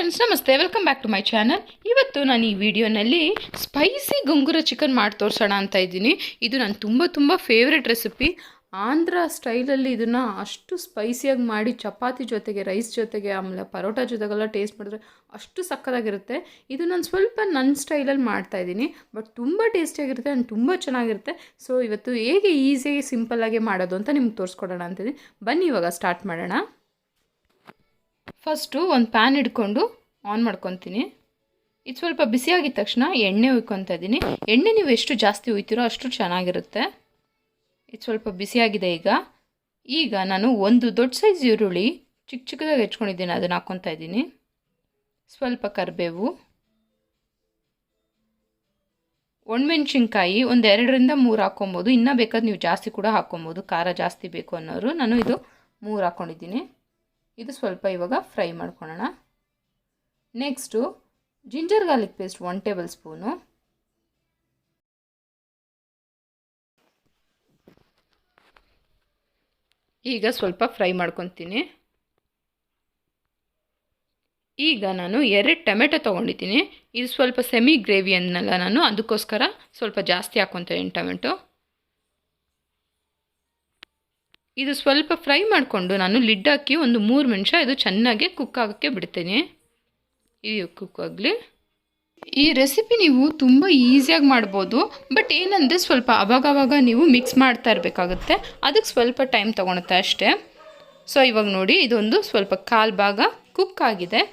Friends ನಮಸ್ತೆ, welcome back to my channel. ಇವತ್ತು ನಾನು ಈ ವಿಡಿಯೋನಲ್ಲಿ ಸ್ಪೈಸಿ ಗೊಂಗುರ ಚಿಕನ್ ಮಾಡಿ ತೋರಿಸೋಣ ಅಂತ ಇದ್ದೀನಿ. ಇದು ನನ್ನ ತುಂಬ ಫೇವ್ರೆಟ್ ರೆಸಿಪಿ. ಆಂಧ್ರ ಸ್ಟೈಲಲ್ಲಿ ಇದನ್ನು ಅಷ್ಟು ಸ್ಪೈಸಿಯಾಗಿ ಮಾಡಿ ಚಪಾತಿ ಜೊತೆಗೆ, ರೈಸ್ ಜೊತೆಗೆ, ಆಮೇಲೆ ಪರೋಟ ಜೊತೆಗೆಲ್ಲ ಟೇಸ್ಟ್ ಮಾಡಿದ್ರೆ ಅಷ್ಟು ಸಕ್ಕತ್ತಾಗಿರುತ್ತೆ. ಇದು ನಾನು ಸ್ವಲ್ಪ ನನ್ನ ಸ್ಟೈಲಲ್ಲಿ ಮಾಡ್ತಾಯಿದ್ದೀನಿ, ಬಟ್ ತುಂಬ ಟೇಸ್ಟಿಯಾಗಿರುತ್ತೆ ಆ್ಯಂಡ್ ತುಂಬ ಚೆನ್ನಾಗಿರುತ್ತೆ. ಸೊ ಇವತ್ತು ಹೇಗೆ ಈಸಿಯಾಗಿ ಸಿಂಪಲ್ಲಾಗಿ ಮಾಡೋದು ಅಂತ ನಿಮ್ಗೆ ತೋರಿಸ್ಕೊಡೋಣ ಅಂತಿದ್ದೀನಿ. ಬನ್ನಿ ಇವಾಗ ಸ್ಟಾರ್ಟ್ ಮಾಡೋಣ. ಫಸ್ಟು ಒಂದು ಪ್ಯಾನ್ ಇಟ್ಕೊಂಡು ಆನ್ ಮಾಡ್ಕೊತೀನಿ. ಇದು ಸ್ವಲ್ಪ ಬಿಸಿಯಾಗಿದ್ದ ತಕ್ಷಣ ಎಣ್ಣೆ ಉಯ್ಕೊತಾ ಇದ್ದೀನಿ. ಎಣ್ಣೆ ನೀವು ಎಷ್ಟು ಜಾಸ್ತಿ ಉಯ್ತೀರೋ ಅಷ್ಟು ಚೆನ್ನಾಗಿರುತ್ತೆ. ಇದು ಸ್ವಲ್ಪ ಬಿಸಿಯಾಗಿದೆ. ಈಗ ನಾನು ಒಂದು ದೊಡ್ಡ ಸೈಜ್ ಈರುಳ್ಳಿ ಚಿಕ್ಕದಾಗಿ ಹೆಚ್ಕೊಂಡಿದ್ದೀನಿ, ಅದನ್ನು ಹಾಕ್ಕೊತಾ ಇದ್ದೀನಿ. ಸ್ವಲ್ಪ ಕರಿಬೇವು, ಒಣಮೆಣ್ಸಿನ್ಕಾಯಿ ಒಂದು 2ರಿಂದ 3 ಹಾಕ್ಕೊಬೋದು. ಇನ್ನೂ ಬೇಕಾದ್ರೆ ನೀವು ಜಾಸ್ತಿ ಕೂಡ ಹಾಕ್ಕೊಬೋದು, ಖಾರ ಜಾಸ್ತಿ ಬೇಕು ಅನ್ನೋರು. ನಾನು ಇದು 3 ಹಾಕ್ಕೊಂಡಿದ್ದೀನಿ. ಇದು ಸ್ವಲ್ಪ ಇವಾಗ ಫ್ರೈ ಮಾಡ್ಕೊಳ್ಳೋಣ. Next ginger garlic paste 1 table spoon, ಈಗ ಸ್ವಲ್ಪ ಫ್ರೈ ಮಾಡ್ಕೊತೀನಿ. ಈಗ ನಾನು 2 ಟೊಮೆಟೊ ತೊಗೊಂಡಿದ್ದೀನಿ. ಇದು ಸ್ವಲ್ಪ ಸೆಮಿ ಗ್ರೇವಿ ಅನ್ನಲ್ಲ ನಾನು, ಅದಕ್ಕೋಸ್ಕರ ಸ್ವಲ್ಪ ಜಾಸ್ತಿ ಹಾಕ್ಕೊತೀನಿ ಟೊಮೆಟೊ. ಇದು ಸ್ವಲ್ಪ ಫ್ರೈ ಮಾಡಿಕೊಂಡು ನಾನು ಲಿಡ್ ಹಾಕಿ ಒಂದು 3 ನಿಮಿಷ ಇದು ಚೆನ್ನಾಗಿ ಕುಕ್ ಆಗೋಕ್ಕೆ ಬಿಡ್ತೀನಿ. ಇದು ಕುಕ್ ಆಗಲಿ. ಈ ರೆಸಿಪಿ ನೀವು ತುಂಬ ಈಸಿಯಾಗಿ ಮಾಡ್ಬೋದು, ಬಟ್ ಏನಂದರೆ ಸ್ವಲ್ಪ ಅವಾಗವಾಗ ನೀವು ಮಿಕ್ಸ್ ಮಾಡ್ತಾ ಇರಬೇಕಾಗುತ್ತೆ, ಅದಕ್ಕೆ ಸ್ವಲ್ಪ ಟೈಮ್ ತೊಗೊಳುತ್ತೆ ಅಷ್ಟೇ. ಸೊ ಇವಾಗ ನೋಡಿ, ಇದೊಂದು ಸ್ವಲ್ಪ ಕಾಲು ಭಾಗ ಕುಕ್ ಆಗಿದೆ.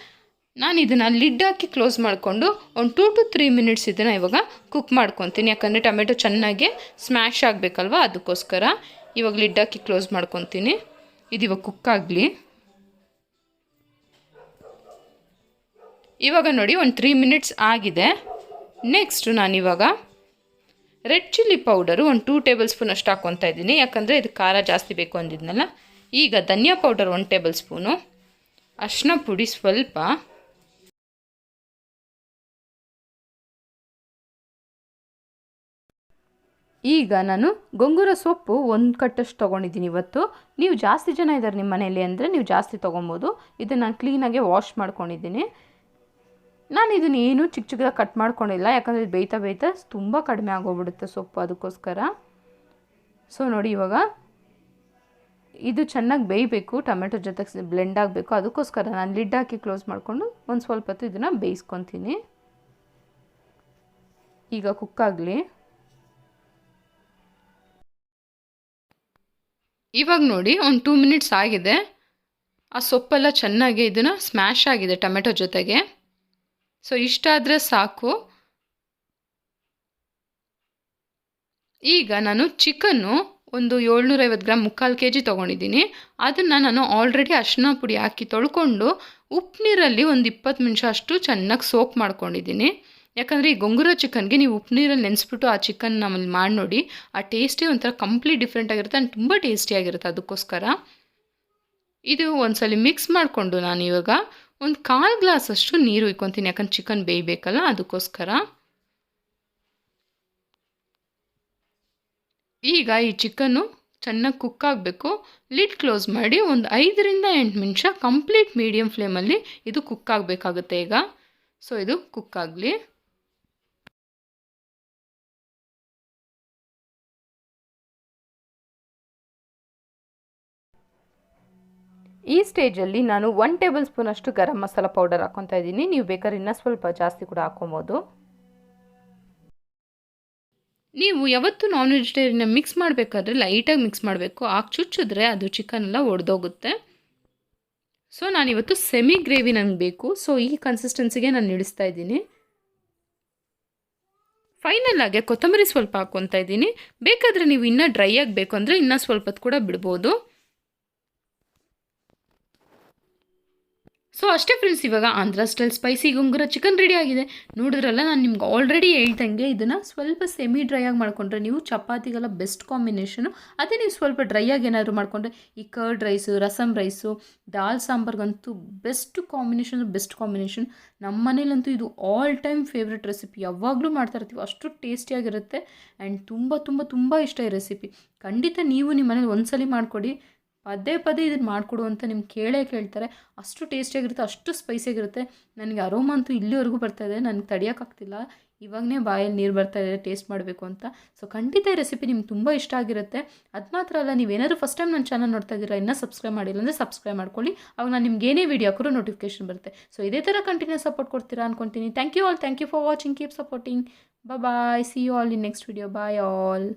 ನಾನು ಇದನ್ನು ಲಿಡ್ ಹಾಕಿ ಕ್ಲೋಸ್ ಮಾಡಿಕೊಂಡು ಒಂದು 2 to 3 ಮಿನಿಟ್ಸ್ ಇದನ್ನು ಇವಾಗ ಕುಕ್ ಮಾಡ್ಕೊತೀನಿ. ಯಾಕಂದರೆ ಟೊಮೆಟೊ ಚೆನ್ನಾಗಿ ಸ್ಮ್ಯಾಶ್ ಆಗಬೇಕಲ್ವ, ಅದಕ್ಕೋಸ್ಕರ ಇವಾಗ ಲಿಡ್ ಹಾಕಿ ಕ್ಲೋಸ್ ಮಾಡ್ಕೊತೀನಿ. ಇದು ಇವಾಗ ಕುಕ್ ಆಗಲಿ. ಇವಾಗ ನೋಡಿ ಒಂದು 3 ಮಿನಿಟ್ಸ್ ಆಗಿದೆ. ನೆಕ್ಸ್ಟು ನಾನಿವಾಗ ರೆಡ್ ಚಿಲ್ಲಿ ಪೌಡರು ಒಂದು 2 ಟೇಬಲ್ ಸ್ಪೂನ್ ಅಷ್ಟು ಹಾಕ್ಕೊತಾ ಇದ್ದೀನಿ, ಯಾಕಂದರೆ ಇದು ಖಾರ ಜಾಸ್ತಿ ಬೇಕು ಅಂದಿದ್ನಲ್ಲ. ಈಗ ಧನಿಯಾ ಪೌಡರ್ 1 ಟೇಬಲ್ ಸ್ಪೂನು, ಅರಿಶಿನ ಪುಡಿ ಸ್ವಲ್ಪ, ಈಗ ನಾನು ಗೊಂಗುರ ಸೊಪ್ಪು 1 ಕಟ್ಟಷ್ಟು ತೊಗೊಂಡಿದ್ದೀನಿ ಇವತ್ತು. ನೀವು ಜಾಸ್ತಿ ಜನ ಇದ್ದಾರೆ ನಿಮ್ಮ ಮನೆಯಲ್ಲಿ ಅಂದರೆ ನೀವು ಜಾಸ್ತಿ ತೊಗೊಬೋದು. ಇದನ್ನು ನಾನು ಕ್ಲೀನಾಗಿ ವಾಶ್ ಮಾಡ್ಕೊಂಡಿದ್ದೀನಿ. ನಾನು ಇದನ್ನು ಏನು ಚಿಕ್ಕದಾಗಿ ಕಟ್ ಮಾಡ್ಕೊಂಡಿಲ್ಲ, ಯಾಕಂದರೆ ಇದು ಬೇಯ್ತಾ ತುಂಬ ಕಡಿಮೆ ಆಗೋಗ್ಬಿಡುತ್ತೆ ಸೊಪ್ಪು, ಅದಕ್ಕೋಸ್ಕರ. ಸೊ ನೋಡಿ, ಇವಾಗ ಇದು ಚೆನ್ನಾಗಿ ಬೇಯಬೇಕು, ಟೊಮೆಟೊ ಜೊತೆಗೆ ಬ್ಲೆಂಡ್ ಆಗಬೇಕು, ಅದಕ್ಕೋಸ್ಕರ ನಾನು ಲಿಡ್ ಹಾಕಿ ಕ್ಲೋಸ್ ಮಾಡಿಕೊಂಡು ಒಂದು ಸ್ವಲ್ಪ ಹೊತ್ತು ಇದನ್ನು ಬೇಯಿಸ್ಕೊತೀನಿ. ಈಗ ಕುಕ್ ಆಗಲಿ. ಇವಾಗ ನೋಡಿ ಒಂದು 2 ಮಿನಿಟ್ಸ್ ಆಗಿದೆ. ಆ ಸೊಪ್ಪೆಲ್ಲ ಚೆನ್ನಾಗಿ ಇದನ್ನು ಸ್ಮ್ಯಾಶ್ ಆಗಿದೆ ಟೊಮೆಟೊ ಜೊತೆಗೆ. ಸೊ ಇಷ್ಟಾದರೆ ಸಾಕು. ಈಗ ನಾನು ಚಿಕನ್ನು ಒಂದು 750 ಗ್ರಾಮ್ 3/4 kg ತೊಗೊಂಡಿದ್ದೀನಿ. ಅದನ್ನು ನಾನು ಆಲ್ರೆಡಿ ಅರಿಶಿನ ಪುಡಿ ಹಾಕಿ ತೊಳ್ಕೊಂಡು ಉಪ್ಪು ನೀರಲ್ಲಿ ಒಂದು 20 ನಿಮಿಷ ಅಷ್ಟು ಚೆನ್ನಾಗಿ ಸೋಕ್ ಮಾಡ್ಕೊಂಡಿದ್ದೀನಿ. ಯಾಕಂದರೆ ಈ ಗೊಂಗುರ ಚಿಕನ್ಗೆ ನೀವು ಉಪ್ಪು ನೀರಲ್ಲಿ ನೆನೆಸ್ಬಿಟ್ಟು ಆ ಚಿಕನ್ ನಮ್ಮಲ್ಲಿ ಮಾಡಿ ನೋಡಿ, ಆ ಟೇಸ್ಟೇ ಒಂಥರ ಕಂಪ್ಲೀಟ್ ಡಿಫ್ರೆಂಟ್ ಆಗಿರುತ್ತೆ ಆ್ಯಂಡ್ ತುಂಬ ಟೇಸ್ಟಿಯಾಗಿರುತ್ತೆ. ಅದಕ್ಕೋಸ್ಕರ ಇದು ಒಂದ್ಸಲ ಮಿಕ್ಸ್ ಮಾಡಿಕೊಂಡು ನಾನು ಇವಾಗ ಒಂದು 1/4 ಗ್ಲಾಸ್ ಅಷ್ಟು ನೀರು ಇಕ್ಕೊತೀನಿ, ಯಾಕಂದ್ರೆ ಚಿಕನ್ ಬೇಯಬೇಕಲ್ಲ, ಅದಕ್ಕೋಸ್ಕರ. ಈಗ ಈ ಚಿಕನ್ನು ಚೆನ್ನಾಗಿ ಕುಕ್ ಆಗಬೇಕು. ಲಿಡ್ ಕ್ಲೋಸ್ ಮಾಡಿ ಒಂದು 5ರಿಂದ 8 ನಿಮಿಷ ಕಂಪ್ಲೀಟ್ ಮೀಡಿಯಮ್ ಫ್ಲೇಮಲ್ಲಿ ಇದು ಕುಕ್ ಆಗಬೇಕಾಗುತ್ತೆ ಈಗ. ಸೊ ಇದು ಕುಕ್ ಆಗಲಿ. ಈ ಸ್ಟೇಜಲ್ಲಿ ನಾನು 1 ಟೇಬಲ್ ಸ್ಪೂನ್ ಅಷ್ಟು ಗರಂ ಮಸಾಲ ಪೌಡರ್ ಹಾಕ್ಕೊತಾ ಇದ್ದೀನಿ. ನೀವು ಬೇಕಾದ್ರೆ ಇನ್ನೂ ಸ್ವಲ್ಪ ಜಾಸ್ತಿ ಕೂಡ ಹಾಕ್ಕೊಬೋದು. ನೀವು ಯಾವತ್ತೂ ನಾನ್ ವೆಜಿಟೇರಿಯನ್ನ ಮಿಕ್ಸ್ ಮಾಡಬೇಕಾದ್ರೆ ಲೈಟಾಗಿ ಮಿಕ್ಸ್ ಮಾಡಬೇಕು, ಆಗ ಚುಚ್ಚಿದ್ರೆ ಅದು ಚಿಕನ್ ಎಲ್ಲ ಒಡೆದೋಗುತ್ತೆ. ಸೊ ನಾನಿವತ್ತು ಸೆಮಿ ಗ್ರೇವಿ ನನಗೆ ಬೇಕು, ಸೊ ಈ ಕನ್ಸಿಸ್ಟೆನ್ಸಿಗೆ ನಾನು ಇಳಿಸ್ತಾ ಇದ್ದೀನಿ. ಫೈನಲ್ ಆಗಿ ಕೊತ್ತಂಬರಿ ಸ್ವಲ್ಪ ಹಾಕ್ಕೊತಾ ಇದ್ದೀನಿ. ಬೇಕಾದರೆ ನೀವು ಇನ್ನೂ ಡ್ರೈ ಆಗಬೇಕು ಅಂದರೆ ಇನ್ನೂ ಸ್ವಲ್ಪ ಹೊತ್ತು ಕೂಡ ಬಿಡ್ಬೋದು. ಸೊ ಅಷ್ಟೇ ಫ್ರೆಂಡ್ಸ್, ಇವಾಗ Andhra style spicy gongura chicken ready ಆಗಿದೆ. ನೋಡಿದ್ರಲ್ಲ, ನಾನು ನಿಮ್ಗೆ ಆಲ್ರೆಡಿ ಹೇಳ್ದಂಗೆ ಇದನ್ನು ಸ್ವಲ್ಪ ಸೆಮಿ ಡ್ರೈ ಆಗಿ ಮಾಡಿಕೊಂಡ್ರೆ ನೀವು ಚಪಾತಿಗೆಲ್ಲ ಬೆಸ್ಟ್ ಕಾಂಬಿನೇಷನು. ಅದೇ ನೀವು ಸ್ವಲ್ಪ ಡ್ರೈ ಆಗಿ ಏನಾದರೂ ಮಾಡಿಕೊಂಡ್ರೆ ಈ ಕರ್ಡ್ ರೈಸು, ರಸಮ್ ರೈಸು, ದಾಲ್ ಸಾಂಬಾರ್ಗಂತೂ ಬೆಸ್ಟ್ ಕಾಂಬಿನೇಷನ್. ನಮ್ಮ ಮನೇಲಂತೂ ಇದು ಆಲ್ ಟೈಮ್ ಫೇವ್ರೆಟ್ ರೆಸಿಪಿ, ಯಾವಾಗಲೂ ಮಾಡ್ತಾ ಇರ್ತೀವಿ, ಅಷ್ಟು ಟೇಸ್ಟಿಯಾಗಿರುತ್ತೆ ಆ್ಯಂಡ್ ತುಂಬ ಇಷ್ಟ ಈ ರೆಸಿಪಿ. ಖಂಡಿತ ನೀವು ನಿಮ್ಮ ಮನೇಲಿ ಒಂದ್ಸಲಿ ಮಾಡಿಕೊಡಿ, ಪದೇ ಪದೇ ಇದನ್ನು ಮಾಡಿಕೊಡು ಅಂತ ನಿಮ್ಗೆ ಕೇಳ್ತಾರೆ. ಅಷ್ಟು ಟೇಸ್ಟಿಯಾಗಿರುತ್ತೆ, ಅಷ್ಟು ಸ್ಪೈಸಿಯಾಗಿರುತ್ತೆ. ನನಗೆ ಅರೋಮಾ ಅಂತೂ ಇಲ್ಲಿವರೆಗೂ ಬರ್ತಾಯಿದೆ, ನನಗೆ ತಡೆಯೋಕ್ಕಾಗ್ತಿಲ್ಲ. ಇವಾಗಲೇ ಬಾಯಲ್ಲಿ ನೀರು ಬರ್ತಾಯಿದೆ ಟೇಸ್ಟ್ ಮಾಡಬೇಕು ಅಂತ. ಸೊ ಖಂಡಿತ ಈ ರೆಸಿಪಿ ನಿಮ್ಗೆ ತುಂಬ ಇಷ್ಟ ಆಗಿರುತ್ತೆ. ಅದು ಮಾತ್ರ ಅಲ್ಲ, ನೀವೇನಾದರೂ ಫಸ್ಟ್ ಟೈಮ್ ನನ್ನ ಚಾನಲ್ ನೋಡ್ತಾ ಇದ್ದೀರಾ, ಇನ್ನೂ ಸಬ್ಸ್ಕ್ರೈಬ್ ಮಾಡಿಲ್ಲ ಅಂದರೆ ಸಬ್ಸ್ಕ್ರೈಬ್ ಮಾಡ್ಕೊಳ್ಳಿ. ಅವಾಗ ನಾನು ನಿಮ್ಗೆ ಏನೇ ವೀಡಿಯೋ ಹಾಕಿದ್ರು ನೋಟಿಫಿಕೇಶನ್ ಬರುತ್ತೆ. ಸೊ ಇದೇ ಥರ ಕಂಟಿನ್ಯೂಸ್ ಸಪೋರ್ಟ್ ಕೊಡ್ತೀರಾ ಅನ್ಕೊತೀನಿ. Thank you all, thank you for watching, keep supporting. Bye, see you all in next video. Bye all.